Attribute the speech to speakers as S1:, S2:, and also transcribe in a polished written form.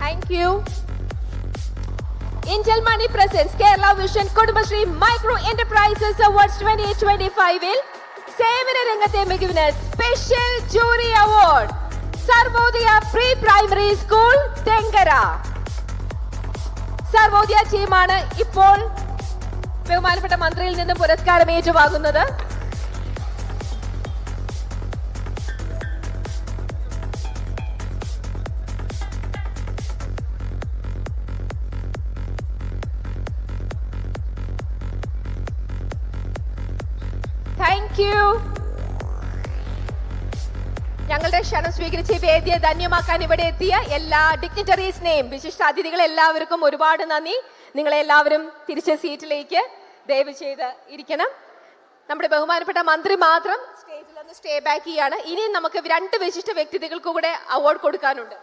S1: Thank you. Intel Money presents Kerala Vision Kudumbashree Micro Enterprises Awards 2025-ൽ സേവന രംഗത്തെ മികവിന് special jury award Sarvodaya pre primary school Thenkara. Sarvodaya ടീമാണ് ഇപ്പോൾ ബഹുമാനപ്പെട്ട മന്ത്രിയിൽ നിന്ന് പുരസ്കാരം ഏറ്റുവാങ്ങുന്നത്. Thank you. ഞങ്ങളുടെ ക്ഷണം സ്വീകരിച്ച് വേദിയെ ധന്യമാക്കാൻ ഇവിടെ എത്തിയ എല്ലാ ഡിഗ്നിറ്ററീസിനെയും വിശിഷ്ട അതിഥികളെ എല്ലാവർക്കും ഒരുപാട് നന്ദി. നിങ്ങളെല്ലാവരും തിരിച്ച സീറ്റിലേക്ക് ദയവ് ചെയ്ത് ഇരിക്കണം. നമ്മുടെ ബഹുമാനപ്പെട്ട മന്ത്രി മാത്രം സ്റ്റേജിൽ നിന്ന് സ്റ്റേ ബാക്ക് ചെയ്യാണ്. ഇനിയും നമുക്ക് 2 വിശിഷ്ട വ്യക്തികൾക്ക് കൂടെ അവാർഡ് കൊടുക്കാനുണ്ട്.